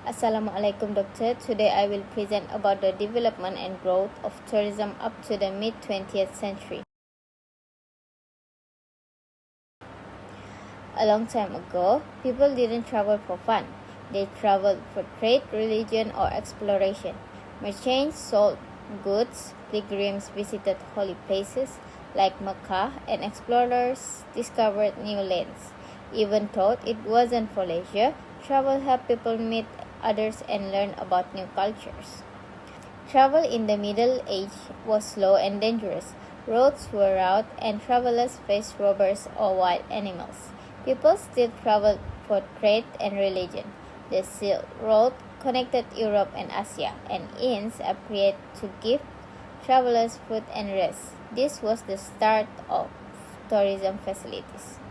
Assalamualaikum Doctor. Today I will present about the development and growth of tourism up to the mid-20th century. A long time ago, people didn't travel for fun. They traveled for trade, religion, or exploration. Merchants sold goods, pilgrims visited holy places like Mecca, and explorers discovered new lands. Even though it wasn't for leisure, travel helped people meet others and learn about new cultures. Travel in the Middle Age was slow and dangerous. Roads were rough and travelers faced robbers or wild animals. People still traveled for trade and religion. The Silk Road connected Europe and Asia, and inns appeared to give travelers food and rest. This was the start of tourism facilities.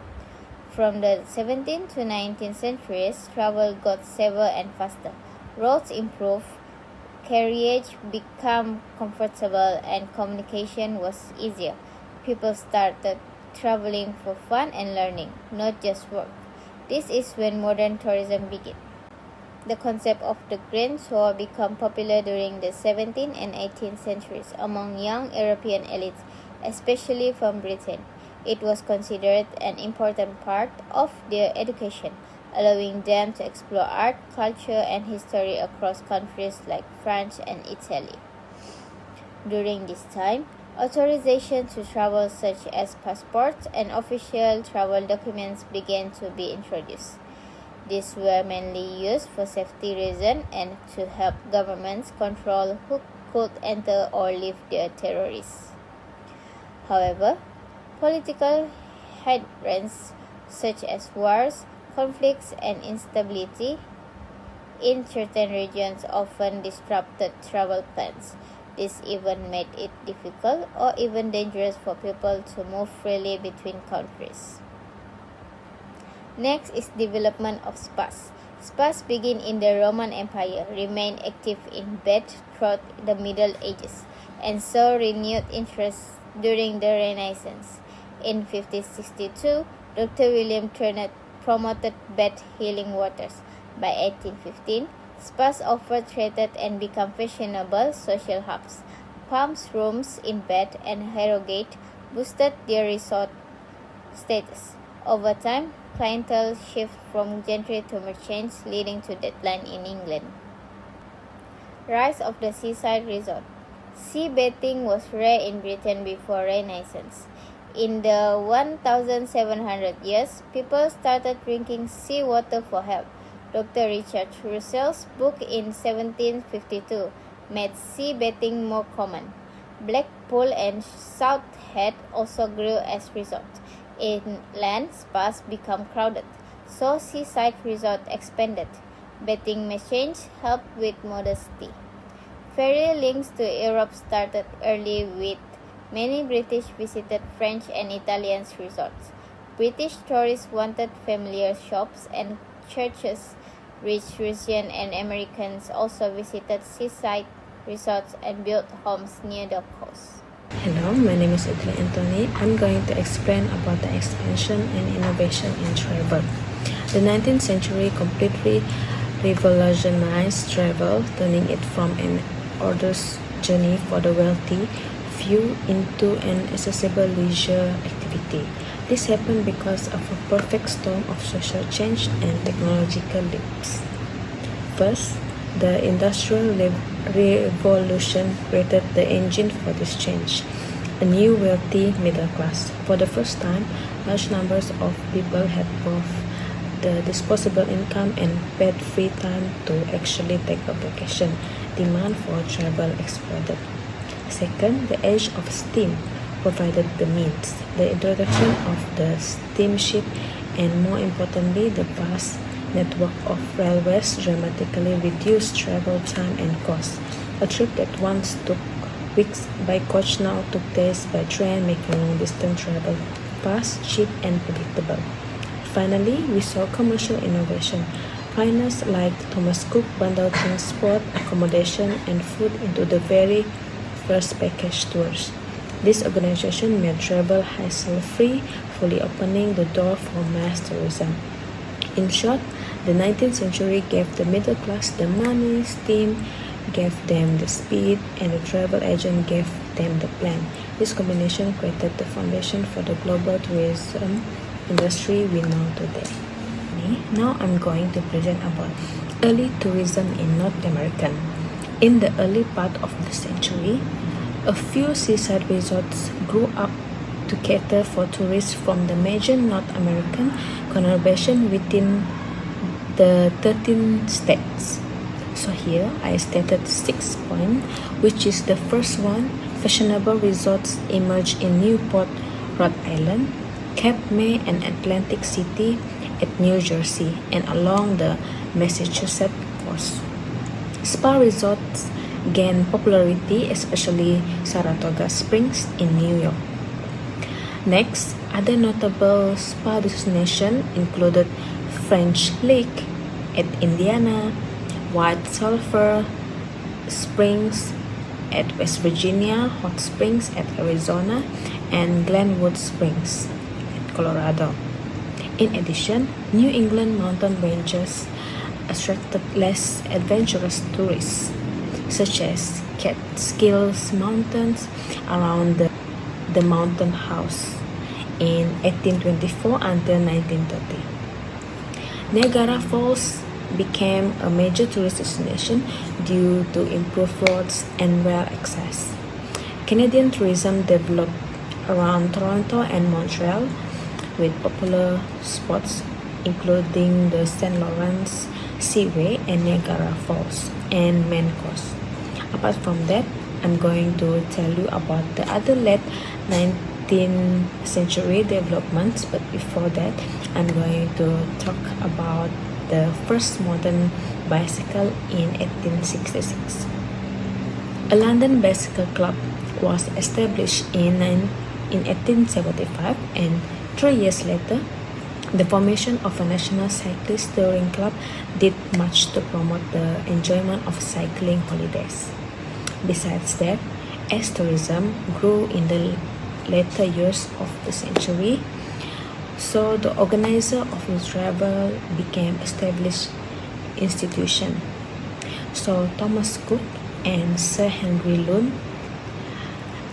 From the 17th to 19th centuries, travel got safer and faster. Roads improved, carriage became comfortable, and communication was easier. People started traveling for fun and learning, not just work. This is when modern tourism began. The concept of the Grand Tour became popular during the 17th and 18th centuries among young European elites, especially from Britain. It was considered an important part of their education, allowing them to explore art, culture, and history across countries like France and Italy. During this time, authorization to travel such as passports and official travel documents began to be introduced. These were mainly used for safety reasons and to help governments control who could enter or leave their territories. However, political hindrances such as wars, conflicts, and instability in certain regions often disrupted travel plans. This even made it difficult or even dangerous for people to move freely between countries. Next is development of spas. Spas began in the Roman Empire, remained active in Bath throughout the Middle Ages, and saw renewed interest during the Renaissance. In 1562, Dr. William Turner promoted Bath healing waters. By 1815, spas offered treated and became fashionable social hubs. Palms rooms in Bath and Harrogate boosted their resort status. Over time, clientele shifted from gentry to merchants, leading to decline in England. Rise of the seaside resort. Sea bathing was rare in Britain before Renaissance. In the 1700 years, people started drinking seawater for health. Dr. Richard Russell's book in 1752 made sea bathing more common. Blackpool and Southhead also grew as resorts. Inland spas became crowded, so seaside resorts expanded. Bathing machines helped with modesty. Ferry links to Europe started early with many British visited French and Italian resorts. British tourists wanted familiar shops and churches. Rich Russian and Americans also visited seaside resorts and built homes near the coast. Hello, my name is Italy Anthony. I'm going to explain about the expansion and innovation in travel. The 19th century completely revolutionized travel, turning it from an arduous journey for the wealthy few into an accessible leisure activity. This happened because of a perfect storm of social change and technological leaps. First, the Industrial Revolution created the engine for this change, a new wealthy middle class. For the first time, large numbers of people had both the disposable income and paid free time to actually take a vacation. Demand for travel exploded. Second, the age of steam provided the means. The introduction of the steamship and, more importantly, the vast network of railways dramatically reduced travel time and cost. A trip that once took weeks by coach now took days by train, making long-distance travel fast, cheap, and predictable. Finally, we saw commercial innovation. Pioneers like Thomas Cook bundled transport, accommodation, and food into the very first package tours. This organization made travel hassle-free, fully opening the door for mass tourism. In short, The 19th century gave the middle class the money, steam gave them the speed, and the travel agent gave them the plan. This combination created the foundation for the global tourism industry we know today. Now I'm going to present about early tourism in North America. In the early part of the century, a few seaside resorts grew up to cater for tourists from the major North American conurbation within the 13 states. So here I stated 6 points, which is the first one. Fashionable resorts emerged in Newport, Rhode Island, Cape May, and Atlantic City at New Jersey and along the Massachusetts coast. Spa resorts gained popularity, especially Saratoga Springs in New York. Next, other notable spa destinations included French Lick at Indiana, White Sulphur Springs at West Virginia, Hot Springs at Arizona, and Glenwood Springs at Colorado. In addition, New England mountain ranges attracted less adventurous tourists, such as Catskills Mountains around the Mountain House in 1824 until 1930. Niagara Falls became a major tourist destination due to improved roads and rail access. Canadian tourism developed around Toronto and Montreal, with popular spots including the St. Lawrence Seaway and Niagara Falls and Main Coast. Apart from that, I'm going to tell you about the other late 19th century developments, but before that, I'm going to talk about the first modern bicycle in 1866. A London bicycle club was established in 1875, and 3 years later, the formation of a national cyclist touring club did much to promote the enjoyment of cycling holidays. Besides that, as tourism grew in the later years of the century, so the organizer of the travel became established institution. So Thomas Cook and Sir Henry Lund,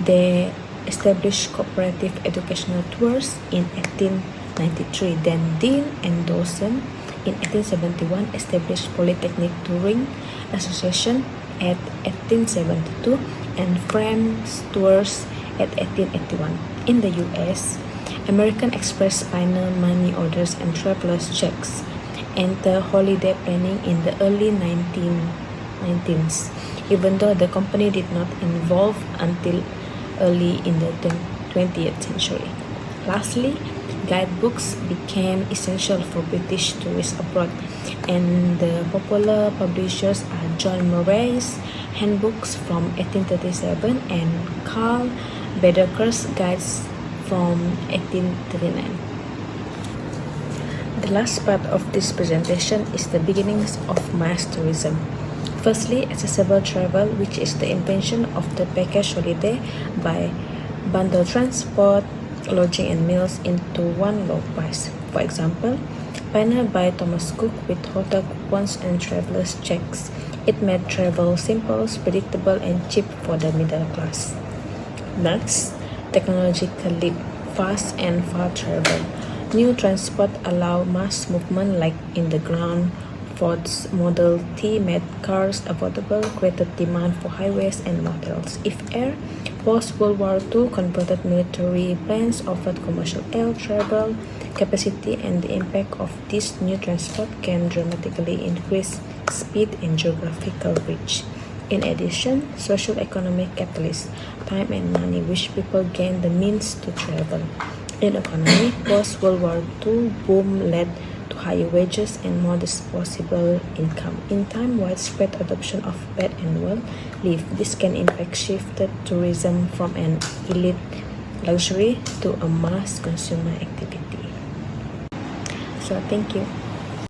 they established cooperative educational tours in 1893. Then Dean and Dawson in 1871 established Polytechnic Touring Association at 1872 and Friends Tours at 1881. In the US, American Express pioneered money orders and travelers checks enter holiday planning in the early 1990s, even though the company did not evolve until early in the 20th century. Lastly, guidebooks became essential for British tourists abroad, and the popular publishers are John Murray's Handbooks from 1837 and Carl Baedeker's Guides from 1839. The last part of this presentation is the beginnings of mass tourism. Firstly, accessible travel, which is the invention of the package holiday by bundle transport, lodging and meals into one low price. For example, pioneered by Thomas Cook with hotel coupons and travelers checks, it made travel simple, predictable, and cheap for the middle class. Next, technological leap, fast and far travel. New transport allow mass movement like in the ground. Ford's Model T made cars affordable, created demand for highways and motels. If air, post-World War II converted military planes, offered commercial air travel capacity, and the impact of this new transport can dramatically increase speed and geographical reach. In addition, social economic catalysts, time and money, which people gain the means to travel. In economy, post-World War II boom led to higher wages and more disposable income. In time, widespread adoption of paid annual leave. This can impact shifted tourism from an elite luxury to a mass consumer activity. So thank you.